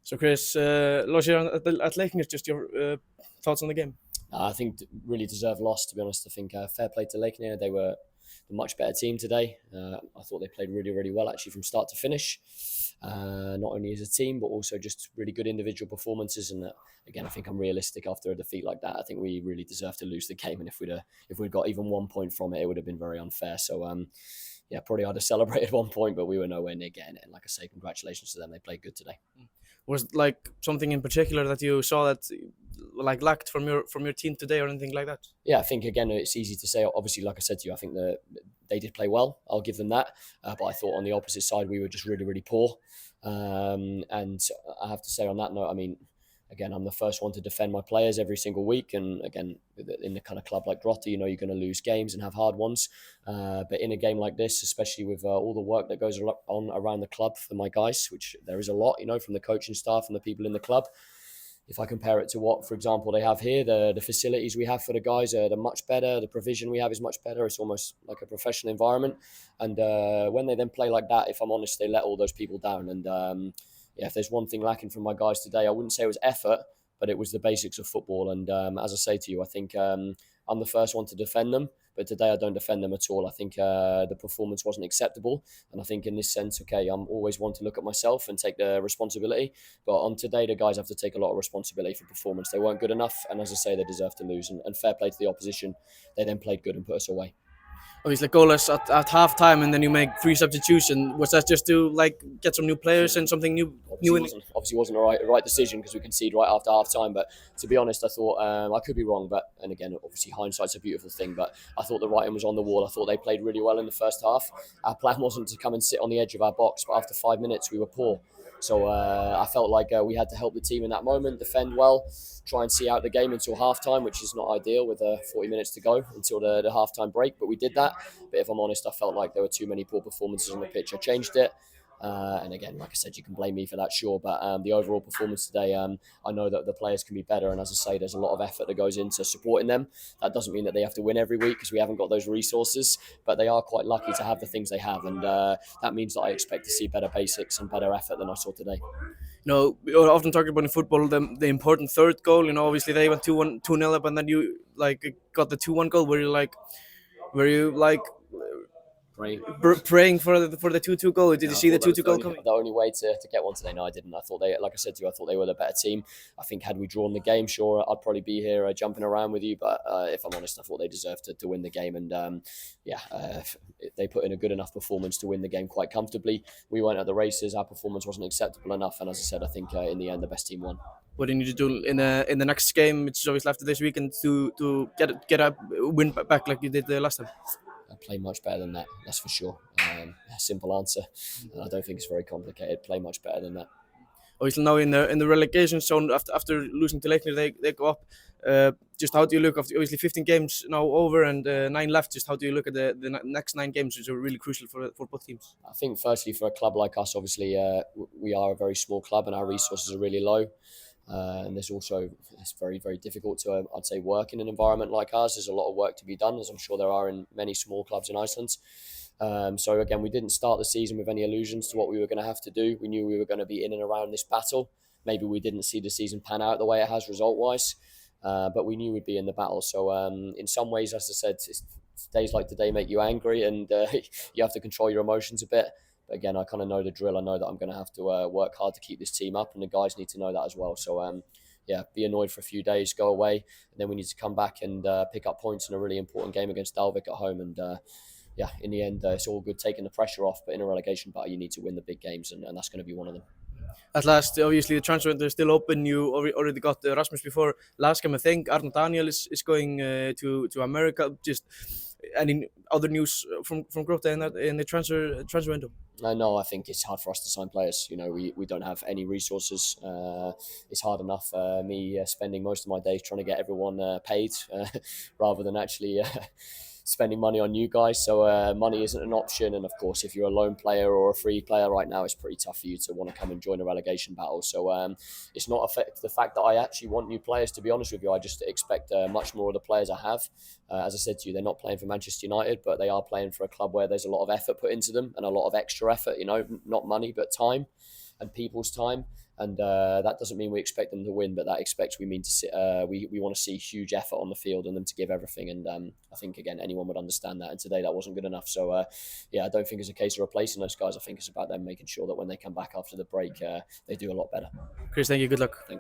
So Chris, lost here at Leiknir, just your thoughts on the game? I think really deserved loss, to be honest. I think fair play to Lakenere. They were the much better team today. I thought they played really, really well, actually, from start to finish. Not only as a team, but also just really good individual performances. And again, I think I'm realistic after a defeat like that. I think we really deserve to lose the game. And if we'd got even 1 point from it, it would have been very unfair. So yeah, probably I'd have celebrated 1 point, but we were nowhere near getting it. And like I say, congratulations to them. They played good today. Was like something in particular that you saw that like lacked from your team today or anything like that? Yeah, I think again it's easy to say. Obviously, like I said to you, I think that they did play well. I'll give them that. But I thought on the opposite side we were just really, really poor. And I have to say on that note, I mean, again, I'm the first one to defend my players every single week. And again, in the kind of club like Grotta, you know you're going to lose games and have hard ones. But in a game like this, especially with all the work that goes on around the club for my guys, which there is a lot, you know, from the coaching staff and the people in the club. If I compare it to what, for example, they have here, the facilities we have for the guys are much better. The provision we have is much better. It's almost like a professional environment. And when they then play like that, if I'm honest, they let all those people down. And yeah, if there's one thing lacking from my guys today, I wouldn't say it was effort, but it was the basics of football. And as I say to you, I think I'm the first one to defend them. But today I don't defend them at all. I think the performance wasn't acceptable. And I think in this sense, okay, I'm always one to look at myself and take the responsibility. But on today, the guys have to take a lot of responsibility for performance. They weren't good enough. And as I say, they deserve to lose. And fair play to the opposition. They then played good and put us away. Obviously goalless at half time, and then you make three substitutions. Was that just to like get some new players and something new in? Obviously wasn't a right decision because we conceded right after half time. But to be honest, I thought I could be wrong. But and again, obviously hindsight's a beautiful thing. But I thought the writing was on the wall. I thought they played really well in the first half. Our plan wasn't to come and sit on the edge of our box, but after 5 minutes we were poor. So I felt like we had to help the team in that moment, defend well, try and see out the game until halftime, which is not ideal with 40 minutes to go until the halftime break. But we did that. But if I'm honest, I felt like there were too many poor performances on the pitch. I changed it. And again, like I said, you can blame me for that, sure. But the overall performance today, I know that the players can be better. And as I say, there's a lot of effort that goes into supporting them. That doesn't mean that they have to win every week because we haven't got those resources. But they are quite lucky to have the things they have. And that means that I expect to see better basics and better effort than I saw today. You know, we often talk about in football the important third goal. You know, obviously they went 2-0 up, and then you like got the 2-1 goal. Were you like praying for the 2-2 goal? Did you see the 2-2 goal coming? The only way to get one today? No, I didn't. I thought they, like I said to you, I thought they were the better team. I think had we drawn the game, sure, I'd probably be here jumping around with you. But if I'm honest, I thought they deserved to win the game. And they put in a good enough performance to win the game quite comfortably. We weren't at the races. Our performance wasn't acceptable enough. And as I said, I think in the end, the best team won. What do you need to do in the next game, which is always left this weekend, to get a win back like you did the last time? Play much better than that, that's for sure. Simple answer. I don't think it's very complicated. Play much better than that. Obviously now in the relegation zone after losing to Leiknir, they go up. Just how do you look after obviously 15 games now over and 9 left? Just how do you look at the next 9 games, which are really crucial for both teams? I think firstly for a club like us, obviously we are a very small club and our resources are really low. And there's also, it's very, very difficult to, I'd say, work in an environment like ours. There's a lot of work to be done, as I'm sure there are in many small clubs in Iceland. So again, we didn't start the season with any illusions to what we were going to have to do. We knew we were going to be in and around this battle. Maybe we didn't see the season pan out the way it has result-wise, but we knew we'd be in the battle. So in some ways, as I said, days like today make you angry and you have to control your emotions a bit. But again, I kind of know the drill. I know that I'm going to have to work hard to keep this team up, and the guys need to know that as well. So, be annoyed for a few days, go away, and then we need to come back and pick up points in a really important game against Dalvik at home. And in the end, it's all good taking the pressure off. But in a relegation battle, you need to win the big games, and that's going to be one of them. At last, obviously the transfer window is still open. You already got Rasmus before last game. I think Arnaud Daniel is going to America. Just any other news from Grotta in the transfer window? No, I think it's hard for us to sign players. You know, we don't have any resources. It's hard enough me spending most of my days trying to get everyone paid rather than actually spending money on you guys. So money isn't an option. And of course, if you're a lone player or a free player right now, it's pretty tough for you to want to come and join a relegation battle. So it's not affect the fact that I actually want new players, to be honest with you. I just expect much more of the players I have. As I said to you, they're not playing for Manchester United, but they are playing for a club where there's a lot of effort put into them and a lot of extra effort, you know, not money, but time and people's time. and that doesn't mean we expect them to win, but that expects we mean to see, we want to see huge effort on the field and them to give everything. And I think again anyone would understand that. And today that wasn't good enough. So yeah, I don't think it's a case of replacing those guys. I think it's about them making sure that when they come back after the break, they do a lot better. Chris, thank you. Good luck. Thank